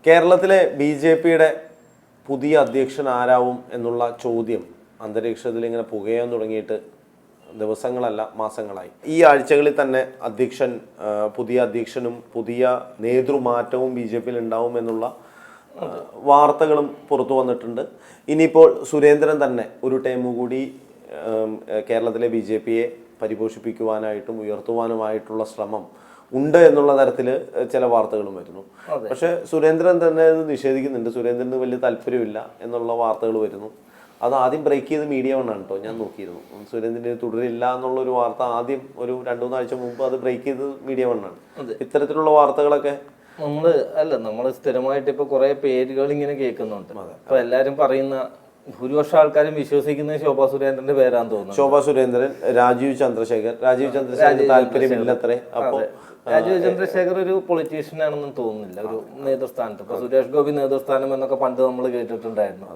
കേരളത്തിലെ ബി.ജെ.പിയുടെ പുതിയ അധ്യക്ഷൻ ആരാവും എന്നുള്ള ചോദ്യം അന്തരീക്ഷത്തിൽ ഇങ്ങനെ പുകയാൻ തുടങ്ങിയിട്ട് ദിവസങ്ങളല്ല മാസങ്ങളായി. ഈ ആഴ്ചകളിൽ തന്നെ പുതിയ അധ്യക്ഷനും പുതിയ നേതൃമാറ്റവും ബി.ജെ.പിയിൽ ഉണ്ടാവും എന്നുള്ള വാർത്തകളും പുറത്തു വന്നിട്ടുണ്ട്. ഇനിയിപ്പോൾ സുരേന്ദ്രൻ തന്നെ ഒരു ടൈം കൂടി കേരളത്തിലെ ബി.ജെ.പിയെ പരിപോഷിപ്പിക്കുവാനായിട്ടും ഉയർത്തുവാനുമായിട്ടുള്ള ശ്രമം ഉണ്ട് എന്നുള്ള തരത്തിൽ ചില വാർത്തകളും വരുന്നു. പക്ഷെ സുരേന്ദ്രൻ തന്നെ ഇത് നിഷേധിക്കുന്നുണ്ട്. സുരേന്ദ്രന് വലിയ താല്പര്യമില്ല എന്നുള്ള വാർത്തകൾ വരുന്നു. അത് ആദ്യം ബ്രേക്ക് ചെയ്ത് മീഡിയ വണ്ണാണ് കേട്ടോ. ഞാൻ നോക്കിയിരുന്നു. സുരേന്ദ്രന് തുടരില്ല എന്നുള്ളൊരു വാർത്ത ആദ്യം ഒരു 2-3 ആഴ്ച മുമ്പ് അത് ബ്രേക്ക് ചെയ്ത് മീഡിയ വണ്ണാണ്. ഇത്തരത്തിലുള്ള വാർത്തകളൊക്കെ നമ്മള് സ്ഥിരമായിട്ട് ഇപ്പൊ കുറെ പേരുകൾ ഇങ്ങനെ കേൾക്കുന്നുണ്ട്. അപ്പൊ എല്ലാരും പറയുന്ന ഭൂരിപക്ഷം ആൾക്കാരും വിശ്വസിക്കുന്നത് ശോഭാ സുരേന്ദ്രന്റെ പേരാന്ന് തോന്നുന്നു. ശോഭാ സുരേന്ദ്രൻ, രാജീവ് ചന്ദ്രശേഖർ താല്പര്യമില്ലത്രേ. അപ്പൊ രാജീവ് ചന്ദ്രശേഖർ ഒരു പൊളിറ്റീഷ്യൻ ആണെന്ന് തോന്നുന്നില്ല ഒരു നേതൃസ്ഥാനത്ത്. ഇപ്പൊ സുരേഷ് ഗോപി നേതൃസ്ഥാനം എന്നൊക്കെ പണ്ട് നമ്മൾ കേട്ടിട്ടുണ്ടായിരുന്നു,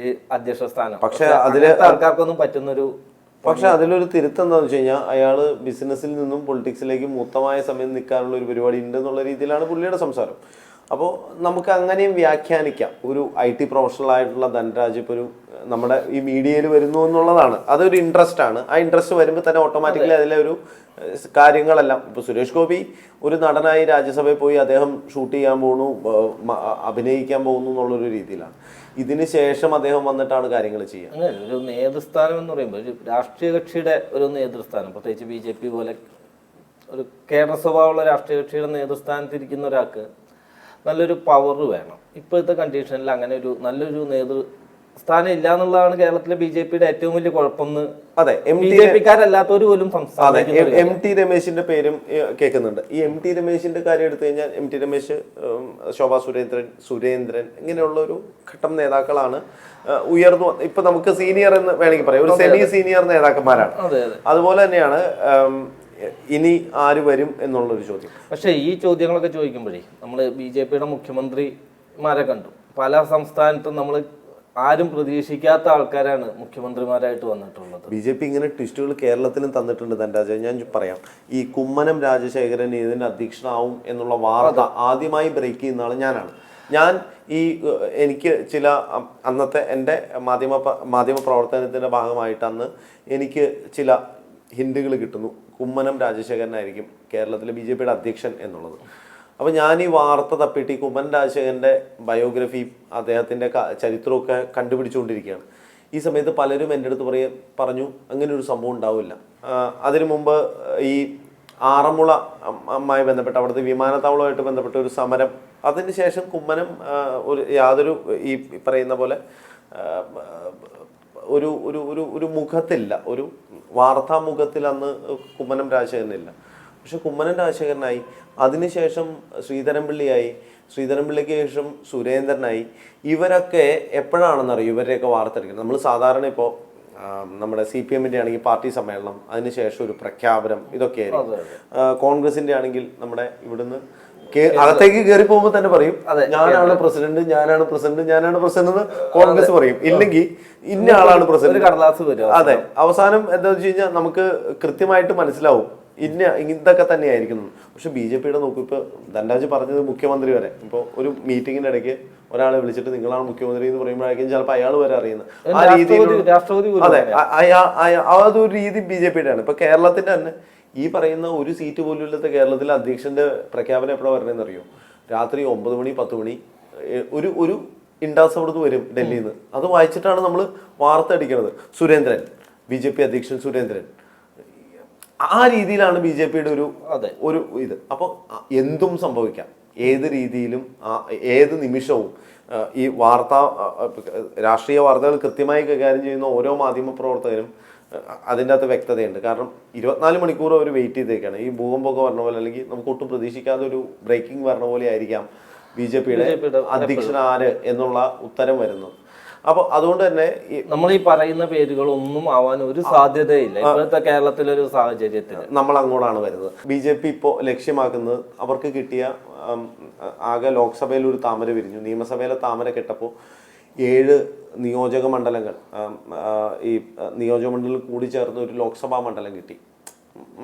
ഈ അധ്യക്ഷ സ്ഥാനം. പക്ഷെ അതിലെ ആൾക്കാർക്കൊന്നും പറ്റുന്നൊരു അതിലൊരു തിരുത്തം എന്താണെന്ന് വെച്ച് കഴിഞ്ഞാൽ അയാള് ബിസിനസ്സിൽ നിന്നും പൊളിറ്റിക്സിലേക്ക് മൊത്തമായ സമയം നിൽക്കാനുള്ള ഒരു പരിപാടി ഉണ്ടെന്നുള്ള രീതിയിലാണ് പുള്ളിയുടെ സംസാരം. അപ്പോൾ നമുക്ക് അങ്ങനെയും വ്യാഖ്യാനിക്കാം. ഒരു IT പ്രൊഫഷണൽ ആയിട്ടുള്ള ധനരാജ് ഇപ്പോൾ നമ്മുടെ ഈ മീഡിയയിൽ വരുന്നു എന്നുള്ളതാണ്. അതൊരു ഇൻട്രസ്റ്റ് ആണ്. ആ ഇൻട്രസ്റ്റ് വരുമ്പോൾ തന്നെ ഓട്ടോമാറ്റിക്കലി അതിലെ ഒരു കാര്യങ്ങളെല്ലാം ഇപ്പോൾ സുരേഷ് ഗോപി ഒരു നടനായി രാജ്യസഭയിൽ പോയി അദ്ദേഹം ഷൂട്ട് ചെയ്യാൻ പോകുന്നു, അഭിനയിക്കാൻ പോകുന്നു എന്നുള്ളൊരു രീതിയിലാണ്. ഇതിന് ശേഷം അദ്ദേഹം വന്നിട്ടാണ് കാര്യങ്ങൾ ചെയ്യുക. ഒരു നേതൃസ്ഥാനം എന്ന് പറയുമ്പോൾ ഒരു രാഷ്ട്രീയ കക്ഷിയുടെ ഒരു നേതൃസ്ഥാനം, പ്രത്യേകിച്ച് BJP പോലെ ഒരു കേരള സ്വഭാവമുള്ള രാഷ്ട്രീയ കക്ഷിയുടെ നേതൃസ്ഥാനത്തിരിക്കുന്ന ഒരാൾക്ക് നല്ലൊരു പവർ വേണം. ഇപ്പോഴത്തെ കണ്ടീഷനിൽ അങ്ങനെ ഒരു നല്ലൊരു നേതൃസ്ഥാനം ഇല്ല എന്നുള്ളതാണ് കേരളത്തിലെ BJPയുടെ ഏറ്റവും വലിയ കുഴപ്പമെന്ന്. അതെ, BJPക്കാരല്ലാത്തവർ പോലും MT രമേശിന്റെ പേരും കേൾക്കുന്നുണ്ട്. ഈ MT രമേശിന്റെ കാര്യം എടുത്തു കഴിഞ്ഞാൽ MT രമേശ്, ശോഭാ സുരേന്ദ്രൻ ഇങ്ങനെയുള്ള ഒരു ഘട്ടം നേതാക്കളാണ് ഉയർന്നു. ഇപ്പൊ നമുക്ക് സീനിയർ എന്ന് വേണമെങ്കിൽ പറയാം, ഒരു സെമി സീനിയർ നേതാക്കന്മാരാണ്. അതുപോലെ തന്നെയാണ് ഇനി ആര് വരും എന്നുള്ളൊരു ചോദ്യം. പക്ഷേ ഈ ചോദ്യങ്ങളൊക്കെ ചോദിക്കുമ്പോഴേ നമ്മൾ BJPയുടെ മുഖ്യമന്ത്രിമാരെ കണ്ടു. പല സംസ്ഥാനത്തും നമ്മൾ ആരും പ്രതീക്ഷിക്കാത്ത ആൾക്കാരാണ് മുഖ്യമന്ത്രിമാരായിട്ട് വന്നിട്ടുള്ളത്. BJP ഇങ്ങനെ ട്വിസ്റ്റുകൾ കേരളത്തിലും തന്നിട്ടുണ്ട്. ധനരാജ, ഞാൻ പറയാം. ഈ കുമ്മനം രാജശേഖരൻ ഇതിന്റെ അധ്യക്ഷനാവും എന്നുള്ള വാർത്ത ആദ്യമായി ബ്രേക്ക് ചെയ്യുന്ന ആൾ ഞാനാണ്. എനിക്ക് ചില അന്നത്തെ എൻ്റെ മാധ്യമ പ്രവർത്തനത്തിന്റെ ഭാഗമായിട്ട് അന്ന് എനിക്ക് ചില ഹിന്റുകൾ കിട്ടുന്നു. കുമ്മനം രാജശേഖരനായിരിക്കും കേരളത്തിലെ BJPയുടെ അധ്യക്ഷൻ എന്നുള്ളത്. അപ്പോൾ ഞാൻ ഈ വാർത്ത തപ്പിയിട്ട് ഈ കുമ്മനം രാജശേഖരൻ്റെ ബയോഗ്രഫിയും അദ്ദേഹത്തിൻ്റെ ചരിത്രമൊക്കെ കണ്ടുപിടിച്ചുകൊണ്ടിരിക്കുകയാണ്. ഈ സമയത്ത് പലരും എൻ്റെ അടുത്ത് പറഞ്ഞു അങ്ങനെ ഒരു സംഭവം ഉണ്ടാവില്ല. അതിനു മുമ്പ് ഈ ആറന്മുളയുമായി ബന്ധപ്പെട്ട് അവിടുത്തെ വിമാനത്താവളവുമായിട്ട് ബന്ധപ്പെട്ട ഒരു സമരം, അതിന് ശേഷം കുമ്മനം യാതൊരു ഈ പറയുന്ന പോലെ ഒരു ഒരു ഒരു ഒരു മുഖത്തില്ല, ഒരു വാർത്താമുഖത്തിൽ അന്ന് കുമ്മനം രാജശേഖരനില്ല. പക്ഷെ കുമ്മനം രാജശേഖരനായി, അതിനുശേഷം ശ്രീധരൻപിള്ളിയായി, ശ്രീധരൻപിള്ളിക്ക് ശേഷം സുരേന്ദ്രനായി. ഇവരൊക്കെ എപ്പോഴാണെന്നറിയും ഇവരെയൊക്കെ വാർത്തെടുക്കുന്നത്. നമ്മൾ സാധാരണ ഇപ്പോൾ നമ്മുടെ CPM-ൻ്റെ ആണെങ്കിൽ പാർട്ടി സമ്മേളനം, അതിനുശേഷം ഒരു പ്രഖ്യാപനം, ഇതൊക്കെയായിരിക്കും. കോൺഗ്രസിൻ്റെ ആണെങ്കിൽ നമ്മുടെ ഇവിടുന്ന് അകത്തേക്ക് കയറി പോകുമ്പോൾ തന്നെ പറയും ഞാനാണ് പ്രസിഡന്റ് എന്ന് കോൺഗ്രസ് പറയും. ഇല്ലെങ്കിൽ ഇന്ന ആളാണ് പ്രസിഡന്റ്. അതെ, അവസാനം എന്താ വെച്ച് കഴിഞ്ഞാൽ നമുക്ക് കൃത്യമായിട്ട് മനസ്സിലാവും ഇതൊക്കെ തന്നെയായിരിക്കുന്നു. പക്ഷെ BJPയുടെ നോക്കും. ഇപ്പൊ ധനരാജ് പറഞ്ഞത് മുഖ്യമന്ത്രി വരെ, ഇപ്പോൾ ഒരു മീറ്റിങ്ങിന്റെ ഇടയ്ക്ക് ഒരാളെ വിളിച്ചിട്ട് നിങ്ങളാണ് മുഖ്യമന്ത്രി എന്ന് പറയുമ്പോഴായിരിക്കും ചിലപ്പോൾ അയാൾ വരെ അറിയുന്നത്. ആ രീതിയിൽ അതെ, അതൊരു രീതി BJPയുടെ ആണ്. ഇപ്പൊ കേരളത്തിന്റെ തന്നെ ഈ പറയുന്ന ഒരു സീറ്റ് പോലും ഇല്ലാത്ത കേരളത്തിലെ അധ്യക്ഷന്റെ പ്രഖ്യാപനം എപ്പോഴാണ് വരണമെന്ന് അറിയോ? രാത്രി 9 മണി 10 മണി ഒരു ഇൻഡാസ് അവിടുന്ന് വരും ഡൽഹിയിൽ നിന്ന്. അത് വായിച്ചിട്ടാണ് നമ്മൾ വാർത്ത അടിക്കുന്നത്. സുരേന്ദ്രൻ, BJP അധ്യക്ഷൻ സുരേന്ദ്രൻ, ആ രീതിയിലാണ് BJPയുടെ ഒരു ഇത്. അപ്പോൾ എന്തും സംഭവിക്കാം, ഏത് രീതിയിലും ഏത് നിമിഷവും. ഈ രാഷ്ട്രീയ വാർത്തകൾ കൃത്യമായി കൈകാര്യം ചെയ്യുന്ന ഓരോ മാധ്യമ പ്രവർത്തകരും അതിൻ്റെ അകത്ത് വ്യക്തതയുണ്ട്. കാരണം 24 മണിക്കൂർ അവർ വെയിറ്റ് ചെയ്തേക്കാണ്. ഈ ഭൂകമ്പമൊക്കെ പറഞ്ഞ പോലെ, അല്ലെങ്കിൽ നമുക്ക് ഒട്ടും പ്രതീക്ഷിക്കാതെ ഒരു ബ്രേക്കിംഗ് പറഞ്ഞ പോലെ ആയിരിക്കാം BJPയുടെ അധ്യക്ഷൻ ആര് എന്നുള്ള ഉത്തരം വരുന്നത്. അപ്പൊ അതുകൊണ്ട് തന്നെ നമ്മൾ ഈ പറയുന്ന പേരുകൾ ഒന്നും ആവാൻ ഒരു സാധ്യതയില്ല ഇപ്പോഴത്തെ കേരളത്തിലൊരു സാഹചര്യത്തിൽ. നമ്മൾ അങ്ങോട്ടാണ് വരുന്നത്. BJP ഇപ്പോൾ ലക്ഷ്യമാക്കുന്നത് അവർക്ക് കിട്ടിയ ആകെ ലോക്സഭയിൽ ഒരു താമര വിരിഞ്ഞു, നിയമസഭയിലെ താമര കെട്ടപ്പോൾ 7 നിയോജക മണ്ഡലങ്ങൾ, ഈ നിയോജക മണ്ഡലം കൂടി ചേർന്ന് ഒരു ലോക്സഭാ മണ്ഡലം കിട്ടി.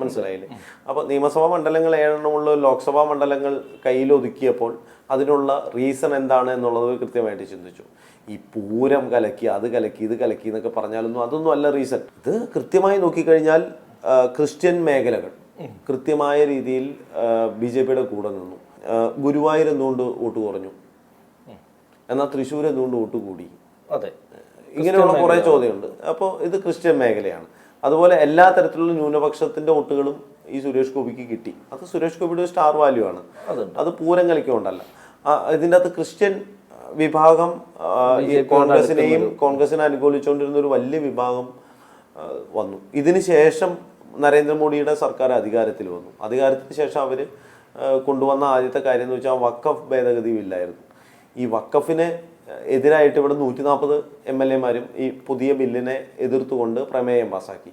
മനസ്സിലായില്ലേ? അപ്പോൾ നിയമസഭാ മണ്ഡലങ്ങൾ 7 ലോക്സഭാ മണ്ഡലങ്ങൾ കയ്യിൽ ഒതുക്കിയപ്പോൾ അതിനുള്ള റീസൺ എന്താണ് എന്നുള്ളത് കൃത്യമായിട്ട് ചിന്തിച്ചു. ഈ പൂരം കലക്കി, അത് കലക്കി, ഇത് കലക്കി എന്നൊക്കെ പറഞ്ഞാലൊന്നും അതൊന്നും അല്ല റീസൺ. ഇത് കൃത്യമായി നോക്കിക്കഴിഞ്ഞാൽ ക്രിസ്ത്യൻ മേഖലകൾ കൃത്യമായ രീതിയിൽ BJPയുടെ കൂടെ നിന്നു. ഗുരുവായൂർ എന്തുകൊണ്ട് വോട്ട് കുറഞ്ഞു, എന്നാൽ തൃശ്ശൂർ എന്തുകൊണ്ട് വോട്ട് കൂടി? അതെ, ഇങ്ങനെയുള്ള കുറേ ചോദ്യമുണ്ട്. അപ്പോൾ ഇത് ക്രിസ്ത്യൻ മേഖലയാണ്. അതുപോലെ എല്ലാ തരത്തിലുള്ള ന്യൂനപക്ഷത്തിന്റെ വോട്ടുകളും ഈ സുരേഷ് ഗോപിക്ക് കിട്ടി. അത് സുരേഷ് ഗോപിയുടെ സ്റ്റാർ വാല്യൂ ആണ്. അത് പൂരം കളിക്കൊണ്ടല്ല. ഇതിൻ്റെ അകത്ത് ക്രിസ്ത്യൻ വിഭാഗം ഈ കോൺഗ്രസിനെ അനുകൂലിച്ചുകൊണ്ടിരുന്ന ഒരു വലിയ വിഭാഗം വന്നു. ഇതിന് ശേഷം നരേന്ദ്രമോദിയുടെ സർക്കാർ അധികാരത്തിൽ വന്നു. അധികാരത്തിന് ശേഷം അവർ കൊണ്ടുവന്ന ആദ്യത്തെ കാര്യം എന്ന് വെച്ചാൽ വഖഫ് ഭേദഗതി ബില്ലായിരുന്നു. ഈ വഖഫിനെ എതിരായിട്ട് ഇവിടെ 140 MLA-മാരും ഈ പുതിയ ബില്ലിനെ എതിർത്തുകൊണ്ട് പ്രമേയം പാസ്സാക്കി.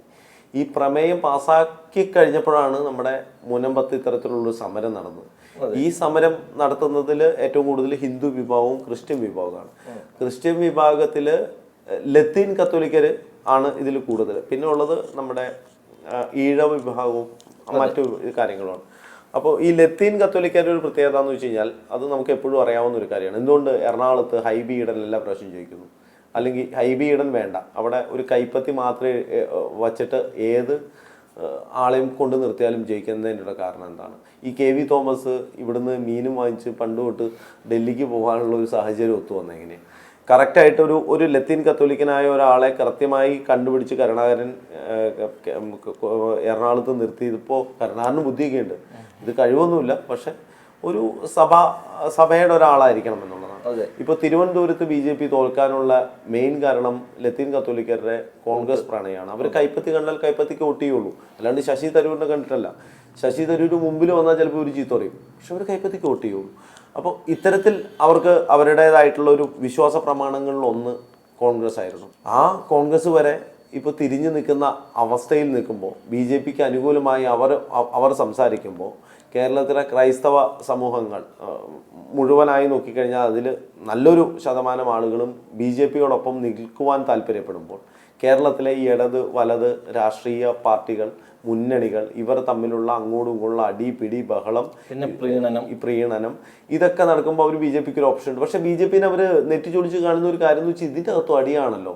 ഈ പ്രമേയം പാസ്സാക്കി കഴിഞ്ഞപ്പോഴാണ് നമ്മുടെ മുനമ്പത്ത് ഇത്തരത്തിലുള്ളൊരു സമരം നടന്നത്. ഈ സമരം നടത്തുന്നതിൽ ഏറ്റവും കൂടുതൽ ഹിന്ദു വിഭാഗവും ക്രിസ്ത്യൻ വിഭാഗവുമാണ്. ക്രിസ്ത്യൻ വിഭാഗത്തിൽ ലത്തീൻ കത്തോലിക്കർ ആണ് ഇതിൽ കൂടുതൽ. പിന്നെ ഉള്ളത് നമ്മുടെ ഈഴവ വിഭാഗവും മറ്റു കാര്യങ്ങളുമാണ്. അപ്പോൾ ഈ ലത്തീൻ കത്തോലിക്കരുടെ ഒരു പ്രത്യേകത എന്ന് വെച്ച് കഴിഞ്ഞാൽ അത് നമുക്ക് എപ്പോഴും അറിയാവുന്ന ഒരു കാര്യമാണ്. എന്തുകൊണ്ട് എറണാകുളത്ത് ഹൈബി ഈഡൻ എല്ലാ പ്രാവശ്യം ചോദിക്കുന്നു, അല്ലെങ്കിൽ ഹൈബി ഈഡൻ വേണ്ട, അവിടെ ഒരു കൈപ്പത്തി മാത്രമേ വച്ചിട്ട് ഏത് ആളെയും കൊണ്ട് നിർത്തിയാലും ജയിക്കുന്നതിനുള്ള കാരണം എന്താണ്? ഈ KV തോമസ് ഇവിടുന്ന് മീനും വാങ്ങിച്ച് പണ്ട് തൊട്ട് ഡൽഹിക്ക് പോകാനുള്ള ഒരു സാഹചര്യം ഒത്തു വന്നത് എങ്ങനെയാണ്? കറക്റ്റായിട്ട് ഒരു ലത്തീൻ കത്തോലിക്കനായ ഒരാളെ കൃത്യമായി കണ്ടുപിടിച്ച് കരുണാകരൻ എറണാകുളത്ത് നിർത്തിയതിപ്പോൾ കരുണാകരന് ബുദ്ധിയൊക്കെ ഉണ്ട്, ഇത് കഴിവൊന്നുമില്ല, പക്ഷെ ഒരു സഭയുടെ ഒരാളായിരിക്കണം എന്നുള്ളതാണ്. ഇപ്പോൾ തിരുവനന്തപുരത്ത് BJP തോൽക്കാനുള്ള മെയിൻ കാരണം ലത്തീൻ കത്തോലിക്കരുടെ കോൺഗ്രസ് പ്രണയമാണ്. അവർ കൈപ്പത്തി കണ്ടാൽ കൈപ്പത്തിക്ക് വോട്ട് ചെയ്യുള്ളൂ, അല്ലാണ്ട് ശശി തരൂരിനെ കണ്ടിട്ടല്ല. ശശി തരൂർ മുമ്പിൽ വന്നാൽ ചിലപ്പോൾ ഒരു ചീത്ത പറയും, പക്ഷെ അവർ കൈപ്പത്തിക്ക് വോട്ട് ചെയ്യുള്ളൂ. അപ്പോൾ ഇത്തരത്തിൽ അവർക്ക് അവരുടേതായിട്ടുള്ള ഒരു വിശ്വാസ പ്രമാണങ്ങളിൽ ഒന്ന് കോൺഗ്രസ് ആയിരുന്നു. ആ കോൺഗ്രസ് വരെ ഇപ്പോൾ തിരിഞ്ഞു നിൽക്കുന്ന അവസ്ഥയിൽ നിൽക്കുമ്പോൾ BJPക്ക് അനുകൂലമായി അവർ സംസാരിക്കുമ്പോൾ കേരളത്തിലെ ക്രൈസ്തവ സമൂഹങ്ങൾ മുഴുവനായി നോക്കിക്കഴിഞ്ഞാൽ അതിൽ നല്ലൊരു ശതമാനം ആളുകളും BJPയോടൊപ്പം നിൽക്കുവാൻ താല്പര്യപ്പെടുമ്പോൾ കേരളത്തിലെ ഈ ഇടത് വലത് രാഷ്ട്രീയ പാർട്ടികൾ മുന്നണികൾ ഇവർ തമ്മിലുള്ള അങ്ങോട്ടും ഇങ്ങോട്ടുള്ള അടി പിടി ബഹളം, ഈ പ്രീണനം ഇതൊക്കെ നടക്കുമ്പോൾ അവർ BJPക്ക് ഒരു ഓപ്ഷൻ ഉണ്ട്. പക്ഷെ BJPനെ അവർ നെറ്റിച്ചൊളിച്ച് കാണുന്ന ഒരു കാര്യം എന്ന് വെച്ചാൽ ഇതിൻ്റെ അകത്തും അടിയാണല്ലോ,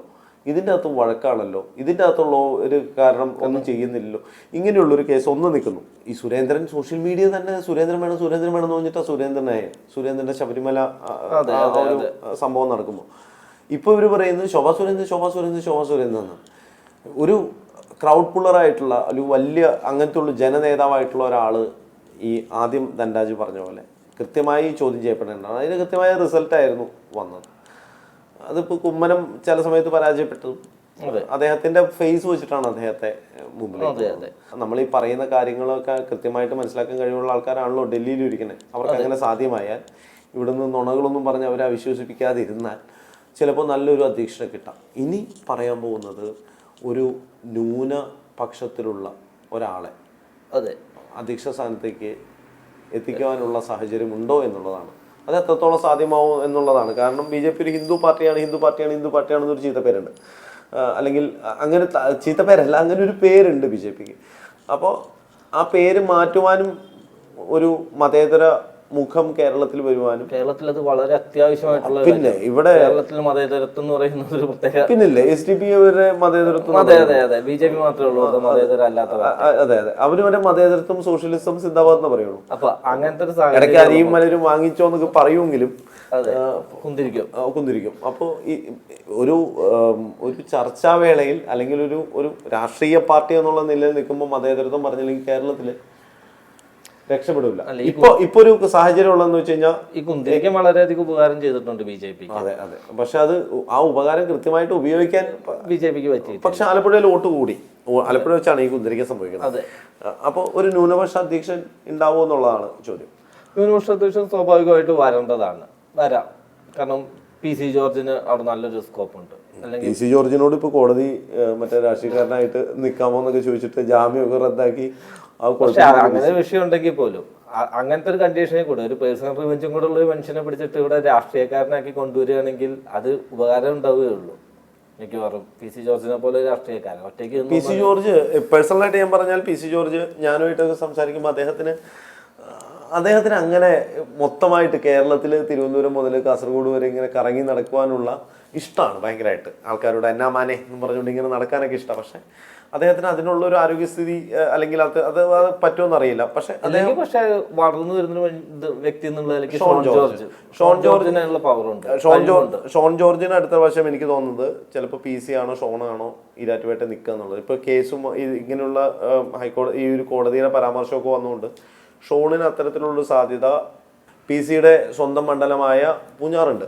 ഇതിൻ്റെ അകത്തും വഴക്കാണല്ലോ, ഇതിൻ്റെ അകത്തുള്ള ഒരു കാരണം ഒന്നും ചെയ്യുന്നില്ലല്ലോ, ഇങ്ങനെയുള്ളൊരു കേസ് ഒന്ന് നിൽക്കുന്നു. ഈ സുരേന്ദ്രൻ സോഷ്യൽ മീഡിയ തന്നെ സുരേന്ദ്രൻ വേണം എന്ന് പറഞ്ഞിട്ടാണ് സുരേന്ദ്രൻ്റെ ശബരിമല ഒരു സംഭവം നടക്കുമ്പോൾ ഇപ്പോൾ ഇവർ പറയുന്നത് ശോഭാ സുരേന്ദ്രൻ എന്നാണ്. ഒരു ക്രൗഡ് പുള്ളറായിട്ടുള്ള ഒരു വലിയ അങ്ങനത്തെ ഉള്ള ജനനേതാവായിട്ടുള്ള ഒരാൾ ഈ ആദ്യം ധൻരാജ് പറഞ്ഞ പോലെ കൃത്യമായി ചോദ്യം ചെയ്യപ്പെടേണ്ടതാണ്. അതിന് കൃത്യമായ റിസൾട്ടായിരുന്നു വന്നത്. അതിപ്പോൾ കുമ്മനം ചില സമയത്ത് പരാജയപ്പെട്ടു. അദ്ദേഹത്തിന്റെ ഫേസ് വെച്ചിട്ടാണ് അദ്ദേഹത്തെ മുമ്പിൽ. നമ്മൾ ഈ പറയുന്ന കാര്യങ്ങളൊക്കെ കൃത്യമായിട്ട് മനസ്സിലാക്കാൻ കഴിവുള്ള ആൾക്കാരാണല്ലോ ഡൽഹിയിൽ ഇരിക്കുന്നത്. അവർക്ക് അങ്ങനെ സാധ്യമായാൽ ഇവിടുന്ന് നുണകളൊന്നും പറഞ്ഞ് അവരെ അവിശ്വസിപ്പിക്കാതിരുന്നാൽ ചിലപ്പോൾ നല്ലൊരു അധ്യക്ഷനെ കിട്ടാം. ഇനി പറയാൻ പോകുന്നത് ഒരു ന്യൂനപക്ഷത്തിലുള്ള ഒരാളെ അധ്യക്ഷ സ്ഥാനത്തേക്ക് എത്തിക്കുവാനുള്ള സാഹചര്യം ഉണ്ടോ എന്നുള്ളതാണ്. അത് എത്രത്തോളം സാധ്യമാവും എന്നുള്ളതാണ്. കാരണം BJP ഒരു ഹിന്ദു പാർട്ടിയാണെന്നൊരു ചീത്തപ്പേരുണ്ട്, അല്ലെങ്കിൽ അങ്ങനെ ചീത്തപ്പേരല്ല, അങ്ങനെ ഒരു പേരുണ്ട് BJPക്ക്. അപ്പോൾ ആ പേര് മാറ്റുവാനും ഒരു മതേതര മുഖം കേരളത്തിൽ വരുവാനും കേരളത്തിൽ അത് വളരെ അത്യാവശ്യമായിട്ടുള്ള. പിന്നെ ഇവിടെ കേരളത്തിൽ മതേതരത്വം എന്ന് പറയുന്നത് ഒരു പ്രത്യേക പിന്നില്ലേ SDP അവരുടെ മതേതരത്വം. BJP മാത്രമേ ഉള്ളൂ മതേതര അല്ലാത്ത. അതെ അവര് വരെ മതേതരത്വം സോഷ്യലിസം സിന്ദാബാദ് എന്ന് പറയുള്ളൂ. അപ്പൊ അങ്ങനത്തെ ഒരു ഇടയ്ക്ക് അരിയും മലരും വാങ്ങിച്ചോ എന്നൊക്കെ പറയുമെങ്കിലും കുന്തിരിക്കും. അപ്പോൾ ഈ ഒരു ചർച്ചാവേളയിൽ അല്ലെങ്കിൽ ഒരു രാഷ്ട്രീയ പാർട്ടി എന്നുള്ള നിലയിൽ നിൽക്കുമ്പോൾ മതേതരത്വം പറഞ്ഞില്ലെങ്കിൽ കേരളത്തില് രക്ഷപ്പെടില്ല. ഇപ്പൊ ഒരു സാഹചര്യം ഉള്ളതെന്ന് വെച്ച് കഴിഞ്ഞാൽ ഈ കുന്തിരിക്കം വളരെയധികം ഉപകാരം ചെയ്തിട്ടുണ്ട് BJP. അതെ പക്ഷെ അത് ആ ഉപകാരം കൃത്യമായിട്ട് ഉപയോഗിക്കാൻ BJPക്ക് പറ്റി. പക്ഷെ ആലപ്പുഴയിൽ വോട്ട് കൂടി. ആലപ്പുഴ വെച്ചാണ് ഈ കുന്തിരിക്കം സംഭവിക്കുന്നത്. അപ്പോൾ ഒരു ന്യൂനപക്ഷ അധ്യക്ഷൻ ഉണ്ടാവുമോ എന്നുള്ളതാണ് ചോദ്യം. ന്യൂനപക്ഷ അധ്യക്ഷൻ സ്വാഭാവികമായിട്ട് വരാം. കാരണം PC ജോർജിന് അവിടെ നല്ലൊരു സ്കോപ്പ് ഉണ്ട്. അല്ലെങ്കിൽ PC ജോർജിനോട് ഇപ്പൊ കോടതി മറ്റേ രാഷ്ട്രീയക്കാരനായിട്ട് നിൽക്കാമോ എന്നൊക്കെ ചോദിച്ചിട്ട് ജാമ്യമൊക്കെ റദ്ദാക്കി. അങ്ങനെ വിഷയം ഉണ്ടെങ്കിൽ പോലും അങ്ങനത്തെ ഒരു കണ്ടീഷനിൽ കൂടെ ഒരു പേഴ്സണൽ റിവെഞ്ചും കൂടെ ഉള്ള ഒരു മനുഷ്യനെ പിടിച്ചിട്ട് ഇവിടെ രാഷ്ട്രീയക്കാരനാക്കി കൊണ്ടുവരികയാണെങ്കിൽ അത് ഉപകാരം ഉണ്ടാവുകയുള്ളൂ. മിക്കവാറും PC ജോർജിനെ പോലെ ഒരു രാഷ്ട്രീയക്കാരൻ ഒറ്റയ്ക്ക് PC ജോർജ് പേഴ്സണലായിട്ട് ഞാൻ പറഞ്ഞാൽ PC ജോർജ് ഞാനുമായിട്ടൊക്കെ സംസാരിക്കുമ്പോൾ അദ്ദേഹത്തിന് അങ്ങനെ മൊത്തമായിട്ട് കേരളത്തിൽ തിരുവനന്തപുരം മുതൽ കാസർഗോഡ് വരെ ഇങ്ങനെ കറങ്ങി നടക്കുവാനുള്ള ഇഷ്ടമാണ് ഭയങ്കരമായിട്ട്. ആൾക്കാരോട് എന്നാ മാനെ എന്ന് പറഞ്ഞുകൊണ്ട് ഇങ്ങനെ നടക്കാനൊക്കെ ഇഷ്ടമാണ്. പക്ഷെ അദ്ദേഹത്തിന് അതിനുള്ള ഒരു ആരോഗ്യസ്ഥിതി അല്ലെങ്കിൽ അത് പറ്റുമെന്ന് അറിയില്ല. പക്ഷെ വളർന്നു വരുന്ന വ്യക്തി എന്നുള്ള ഷോൺ ജോർജിന് അടുത്ത വർഷം എനിക്ക് തോന്നുന്നത് ചിലപ്പോൾ PC ആണോ ഷോണാണോ ഈരാറ്റുപേട്ട നിൽക്കുക എന്നുള്ളത്. ഇപ്പൊ കേസും ഇങ്ങനെയുള്ള ഹൈക്കോടതി ഈ ഒരു കോടതിയുടെ പരാമർശമൊക്കെ വന്നുകൊണ്ട് ഷോണിന് അത്തരത്തിലുള്ള സാധ്യത PC-യുടെ സ്വന്തം മണ്ഡലമായ പൂഞ്ഞാറുണ്ട്.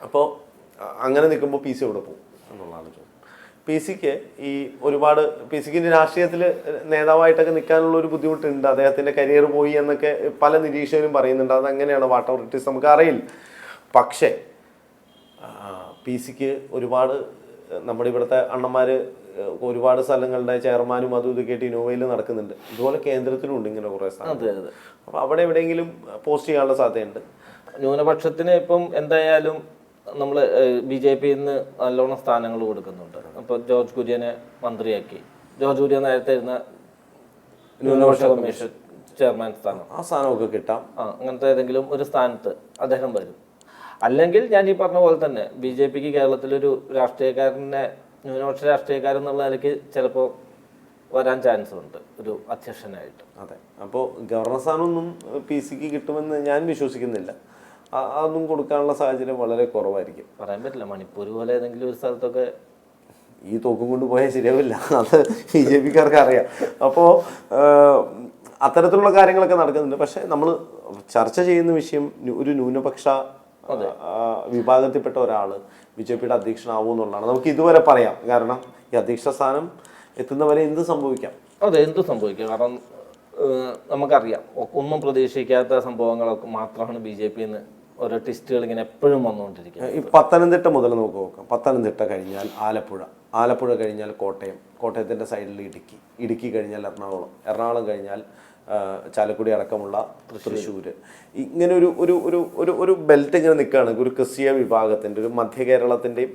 അപ്പോൾ അങ്ങനെ നിൽക്കുമ്പോൾ PC എവിടെ പോകും എന്നുള്ളതാണ് ചോദ്യം. PC-ക്ക് ഈ ഒരുപാട് PC-ക്ക് രാഷ്ട്രീയത്തിൽ നേതാവായിട്ടൊക്കെ നിൽക്കാനുള്ള ഒരു ബുദ്ധിമുട്ടുണ്ട്. അദ്ദേഹത്തിൻ്റെ കരിയർ പോയി എന്നൊക്കെ പല നിരീക്ഷകരും പറയുന്നുണ്ട്. അതെങ്ങനെയാണ് വാട്ട് എവർ ഇറ്റ് ഈസ് നമുക്ക് അറിയില്ല. പക്ഷേ PC-ക്ക് ഒരുപാട് നമ്മുടെ ഇവിടുത്തെ അണ്ണന്മാർ ഒരുപാട് സ്ഥലങ്ങളുടെ ചെയർമാനും അതും ഇതൊക്കെ ആയിട്ട് ഇന്നോവയിൽ നടക്കുന്നുണ്ട്. ഇതുപോലെ കേന്ദ്രത്തിലുണ്ട് ഇങ്ങനെ കുറേ സ്ഥലം. അപ്പോൾ അവിടെ എവിടെയെങ്കിലും പോസ്റ്റ് ചെയ്യാനുള്ള സാധ്യതയുണ്ട്. ന്യൂനപക്ഷത്തിന് ഇപ്പം എന്തായാലും നമ്മൾ BJP-യിൽ നിന്ന് നല്ലോണം സ്ഥാനങ്ങൾ കൊടുക്കുന്നുണ്ട്. അപ്പോൾ ജോർജ് കുര്യനെ മന്ത്രിയാക്കി. ജോർജ് കുര്യൻ നേരത്തെ ഇരുന്ന ന്യൂനപക്ഷ കമ്മീഷൻ ചെയർമാൻ സ്ഥാനം, ആ സ്ഥാനമൊക്കെ കിട്ടാം. അങ്ങനത്തെ ഏതെങ്കിലും ഒരു സ്ഥാനത്ത് അദ്ദേഹം വരും. അല്ലെങ്കിൽ ഞാൻ ഈ പറഞ്ഞ പോലെ തന്നെ BJP-ക്ക് കേരളത്തിലൊരു രാഷ്ട്രീയക്കാരനെ ന്യൂനപക്ഷ രാഷ്ട്രീയക്കാരൻ എന്നുള്ള നിലയ്ക്ക് ചിലപ്പോൾ വരാൻ ചാൻസ് ഉണ്ട് ഒരു അധ്യക്ഷനായിട്ട്. അതെ. അപ്പോൾ ഗവർണർ സ്ഥാനമൊന്നും PC-ക്ക് കിട്ടുമെന്ന് ഞാൻ വിശ്വസിക്കുന്നില്ല. അതൊന്നും കൊടുക്കാനുള്ള സാഹചര്യം വളരെ കുറവായിരിക്കും. പറയാൻ പറ്റില്ല. മണിപ്പൂർ പോലെ ഏതെങ്കിലും ഒരു സ്ഥലത്തൊക്കെ ഈ തോക്കും കൊണ്ട് പോയാൽ ശരിയാവില്ല. അത് BJP-ക്കാർക്ക് അറിയാം. അപ്പോൾ അത്തരത്തിലുള്ള കാര്യങ്ങളൊക്കെ നടക്കുന്നുണ്ട്. പക്ഷെ നമ്മൾ ചർച്ച ചെയ്യുന്ന വിഷയം ഒരു ന്യൂനപക്ഷ വിഭാഗത്തിൽപ്പെട്ട ഒരാൾ BJP-യുടെ അധ്യക്ഷനാവും എന്നുള്ളതാണ്. നമുക്ക് ഇതുവരെ പറയാം. കാരണം ഈ അധ്യക്ഷ സ്ഥാനം എത്തുന്നവരെ എന്ത് സംഭവിക്കാം. അതെ, എന്ത് സംഭവിക്കാം. കാരണം നമുക്കറിയാം ഒന്നും പ്രതീക്ഷിക്കാത്ത സംഭവങ്ങളൊക്കെ മാത്രമാണ് BJP-ന്ന് ഓരോ ടെസ്റ്റുകൾ ഇങ്ങനെ എപ്പോഴും വന്നുകൊണ്ടിരിക്കുന്നത്. ഈ പത്തനംതിട്ട മുതൽ നമുക്ക് നോക്കാം. പത്തനംതിട്ട കഴിഞ്ഞാൽ ആലപ്പുഴ കഴിഞ്ഞാൽ കോട്ടയത്തിൻ്റെ സൈഡിൽ ഇടുക്കി കഴിഞ്ഞാൽ എറണാകുളം കഴിഞ്ഞാൽ ചാലക്കുടി അടക്കമുള്ള തൃശ്ശൂർ. ഇങ്ങനെ ഒരു ബെൽറ്റ് ഇങ്ങനെ നിൽക്കുകയാണ്. ഒരു ക്രിസ്തീയ വിഭാഗത്തിൻ്റെ ഒരു മധ്യ കേരളത്തിൻ്റെയും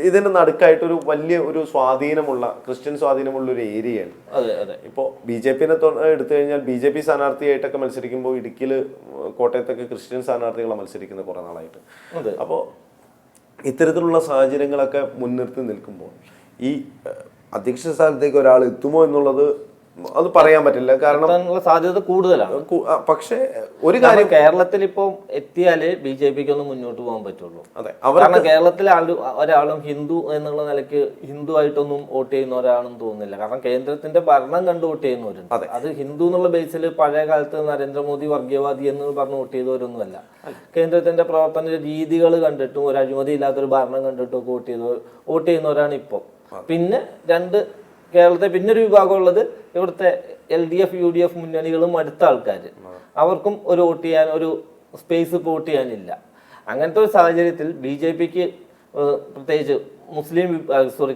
ഇതിൻ്റെ നടുക്കായിട്ടൊരു വലിയ ഒരു സ്വാധീനമുള്ള ക്രിസ്ത്യൻ സ്വാധീനമുള്ള ഒരു ഏരിയയാണ്. ഇപ്പോൾ BJP-നെ എടുത്തു കഴിഞ്ഞാൽ BJP സ്ഥാനാർത്ഥിയായിട്ടൊക്കെ മത്സരിക്കുമ്പോൾ ഇടുക്കിയിൽ കോട്ടയത്തൊക്കെ ക്രിസ്ത്യൻ സ്ഥാനാർത്ഥികളെ മത്സരിക്കുന്നത് കുറേ നാളായിട്ട്. അപ്പോൾ ഇത്തരത്തിലുള്ള സാഹചര്യങ്ങളൊക്കെ മുൻനിർത്തി നിൽക്കുമ്പോൾ ഈ അധ്യക്ഷ സ്ഥാനത്തേക്ക് ഒരാൾ എത്തുമോ എന്നുള്ളത് അത് പറയാൻ പറ്റില്ല. കാരണം സാധ്യത കൂടുതലാണ്. പക്ഷേ ഒരു കാര്യം, കേരളത്തിൽ ഇപ്പോൾ എത്തിയാലേ BJP-ക്ക് ഒന്ന് മുന്നോട്ട് പോകാൻ പറ്റുള്ളൂ. അതെ, കാരണം കേരളത്തിലെ ഒരാളും ഹിന്ദു എന്നുള്ള നിലയ്ക്ക് ഹിന്ദു ആയിട്ടൊന്നും വോട്ട് ചെയ്യുന്ന ഒരാളെന്ന് തോന്നുന്നില്ല. കാരണം കേന്ദ്രത്തിന്റെ ഭരണം കണ്ട് വോട്ട് ചെയ്യുന്നവരുണ്ട്. അത് ഹിന്ദു എന്നുള്ള ബേസിൽ പഴയ കാലത്ത് നരേന്ദ്രമോദി വർഗീയവാദി എന്ന് പറഞ്ഞ് വോട്ട് ചെയ്തവരൊന്നുമല്ല. കേന്ദ്രത്തിന്റെ പ്രവർത്തന രീതികൾ കണ്ടിട്ടും ഒരു അഴിമതി ഇല്ലാത്തൊരു ഭരണം കണ്ടിട്ടും ഒക്കെ വോട്ട് ചെയ്യുന്നവരാണ് ഇപ്പോൾ. പിന്നെ കേരളത്തെ പിന്നൊരു വിഭാഗം ഉള്ളത് ഇവിടുത്തെ LDF UDF മുന്നണികളും അടുത്ത ആൾക്കാർ. അവർക്കും ഒരു വോട്ട് ചെയ്യാൻ ഒരു സ്പേസ് വോട്ട് ചെയ്യാനില്ല. അങ്ങനത്തെ ഒരു സാഹചര്യത്തിൽ BJP-ക്ക് പ്രത്യേകിച്ച്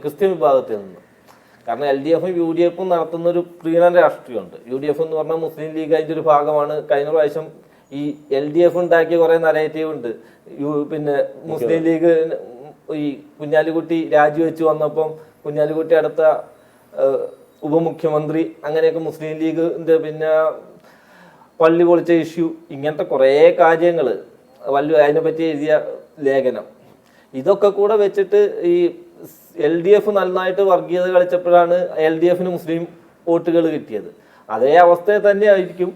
ക്രിസ്ത്യൻ വിഭാഗത്തിൽ നിന്ന്, കാരണം LDF-ഉം UDF-ഉം നടത്തുന്ന ഒരു പ്രീണന രാഷ്ട്രീയമുണ്ട്. UDF എന്ന് പറഞ്ഞാൽ മുസ്ലിം ലീഗ് അതിൻ്റെ ഒരു ഭാഗമാണ്. കഴിഞ്ഞ പ്രാവശ്യം ഈ LDF ഉണ്ടാക്കിയ കുറേ നരേറ്റീവ് ഉണ്ട്. പിന്നെ മുസ്ലിം ലീഗ് ഈ കുഞ്ഞാലിക്കുട്ടി രാജിവെച്ച് വന്നപ്പം കുഞ്ഞാലിക്കുട്ടി അടുത്ത ഉപമുഖ്യമന്ത്രി, അങ്ങനെയൊക്കെ മുസ്ലിം ലീഗിൻ്റെ പിന്നെ പള്ളി പൊളിച്ച ഇഷ്യൂ, ഇങ്ങനത്തെ കുറേ കാര്യങ്ങൾ അതിനെപ്പറ്റി എഴുതിയ ലേഖനം, ഇതൊക്കെ കൂടെ വെച്ചിട്ട് ഈ LDF നന്നായിട്ട് വർഗീയത കളിച്ചപ്പോഴാണ് LDF-ന് മുസ്ലിം വോട്ടുകൾ കിട്ടിയത്. അതേ അവസ്ഥയെ തന്നെ ആയിരിക്കും.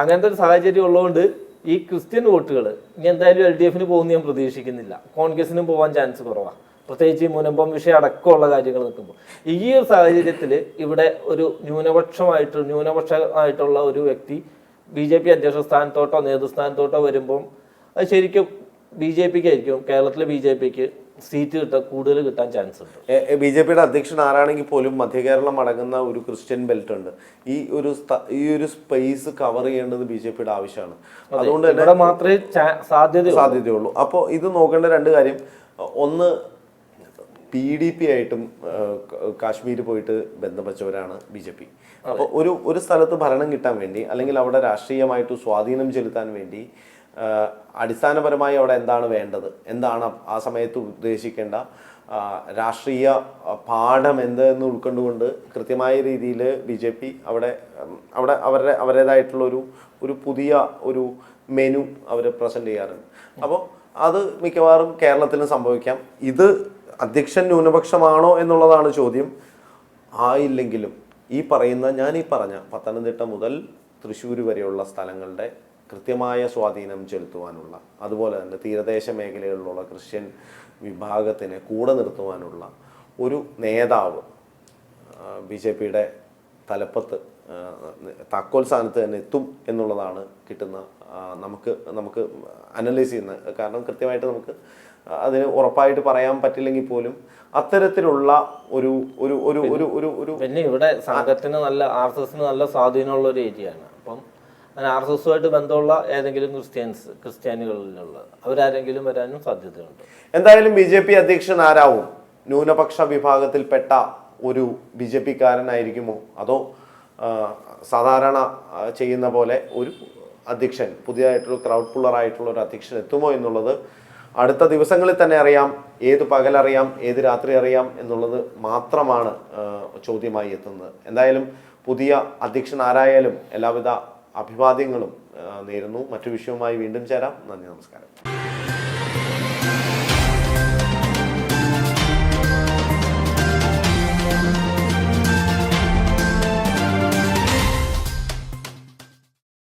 അങ്ങനത്തെ ഒരു സാഹചര്യം ഉള്ളതുകൊണ്ട് ഈ ക്രിസ്ത്യൻ വോട്ടുകൾ ഇനി എന്തായാലും LDF-ന് പോകുന്ന ഞാൻ പ്രതീക്ഷിക്കുന്നില്ല. കോൺഗ്രസിനും പോകാൻ ചാൻസ് കുറവാണ്, പ്രത്യേകിച്ച് ഈ മുനമ്പം വിഷയം അടക്കമുള്ള കാര്യങ്ങൾ നിൽക്കുമ്പോൾ. ഈ ഒരു സാഹചര്യത്തിൽ ഇവിടെ ഒരു ന്യൂനപക്ഷമായിട്ടുള്ള ഒരു വ്യക്തി BJP അധ്യക്ഷ സ്ഥാനത്തോട്ടോ നേതൃസ്ഥാനത്തോട്ടോ വരുമ്പം അത് ശരിക്കും BJP-ക്ക് ആയിരിക്കും, കേരളത്തിലെ BJP-ക്ക് സീറ്റ് കൂടുതൽ കിട്ടാൻ ചാൻസ് ഉണ്ട്. BJP-യുടെ അധ്യക്ഷൻ ആരാണെങ്കിൽ പോലും മധ്യകേരളം അടങ്ങുന്ന ഒരു ക്രിസ്ത്യൻ ബെൽറ്റ് ഉണ്ട്. ഈ ഒരു സ്പേസ് കവർ ചെയ്യേണ്ടത് BJP-യുടെ ആവശ്യമാണ്. അതുകൊണ്ട് തന്നെ മാത്രമേ സാധ്യതയുള്ളൂ. അപ്പോൾ ഇത് നോക്കേണ്ട രണ്ട് കാര്യം. ഒന്ന്, PDP ആയിട്ടും കാശ്മീർ പോയിട്ട് ബന്ധപ്പെട്ടവരാണ് BJP. അപ്പോൾ ഒരു സ്ഥലത്ത് ഭരണം കിട്ടാൻ വേണ്ടി അല്ലെങ്കിൽ അവിടെ രാഷ്ട്രീയമായിട്ട് സ്വാധീനം ചെലുത്താൻ വേണ്ടി അടിസ്ഥാനപരമായി അവിടെ എന്താണ് വേണ്ടത്, എന്താണ് ആ സമയത്ത് ഉദ്ദേശിക്കേണ്ട രാഷ്ട്രീയ പാഠം എന്തെന്ന് ഉൾക്കൊണ്ടുകൊണ്ട് കൃത്യമായ രീതിയിൽ BJP അവിടെ അവരുടേതായിട്ടുള്ള ഒരു പുതിയ ഒരു മെനു അവർ പ്രസൻറ്റ് ചെയ്യാറുണ്ട്. അപ്പോൾ അത് മിക്കവാറും കേരളത്തിലും സംഭവിക്കാം. ഇത് അധ്യക്ഷൻ ന്യൂനപക്ഷമാണോ എന്നുള്ളതാണ് ചോദ്യം. ആയില്ലെങ്കിലും ഞാൻ ഈ പറഞ്ഞ പത്തനംതിട്ട മുതൽ തൃശ്ശൂർ വരെയുള്ള സ്ഥലങ്ങളുടെ കൃത്യമായ സ്വാധീനം ചെലുത്തുവാനുള്ള, അതുപോലെ തന്നെ തീരദേശ മേഖലകളിലുള്ള ക്രിസ്ത്യൻ വിഭാഗത്തിനെ കൂടെ നിർത്തുവാനുള്ള ഒരു നേതാവ് BJPയുടെ തലപ്പത്ത് താക്കോൽ സ്ഥാനത്ത് തന്നെ എത്തും എന്നുള്ളതാണ് കിട്ടുന്ന നമുക്ക് അനലൈസ് ചെയ്യുന്നത്. കാരണം കൃത്യമായിട്ട് നമുക്ക് അതിന് ഉറപ്പായിട്ട് പറയാൻ പറ്റില്ലെങ്കിൽ പോലും അത്തരത്തിലുള്ള ഒരു ഒരു ഒരു ഒരു ഒരു ഒരു പിന്നെ ഇവിടെ സംഘത്തിന് നല്ല RSSന് നല്ല സ്വാധീനമുള്ള ഒരു ഏരിയയാണ്. അപ്പം RSSുമായിട്ട് ബന്ധമുള്ള ഏതെങ്കിലും ക്രിസ്ത്യാനികളിലുള്ള അവരാരെങ്കിലും വരാനും സാധ്യതയുണ്ട്. എന്തായാലും BJP അധ്യക്ഷൻ ആരാവും? ന്യൂനപക്ഷ വിഭാഗത്തിൽപ്പെട്ട ഒരു BJPക്കാരനായിരിക്കുമോ, അതോ സാധാരണ ചെയ്യുന്ന പോലെ ഒരു അധ്യക്ഷൻ, പുതിയതായിട്ടുള്ള ക്രൗഡ് പുള്ളറായിട്ടുള്ള ഒരു അധ്യക്ഷൻ എത്തുമോ എന്നുള്ളത് അടുത്ത ദിവസങ്ങളിൽ തന്നെ അറിയാം. ഏത് പകലറിയാം, ഏത് രാത്രി അറിയാം എന്നുള്ളത് മാത്രമാണ് ചോദ്യമായി എത്തുന്നത്. എന്തായാലും പുതിയ അധ്യക്ഷൻ ആരായാലും എല്ലാവിധ അഭിവാദ്യങ്ങളും നേരുന്നു. മറ്റു വിഷയവുമായി വീണ്ടും ചേരാം. നന്ദി, നമസ്കാരം.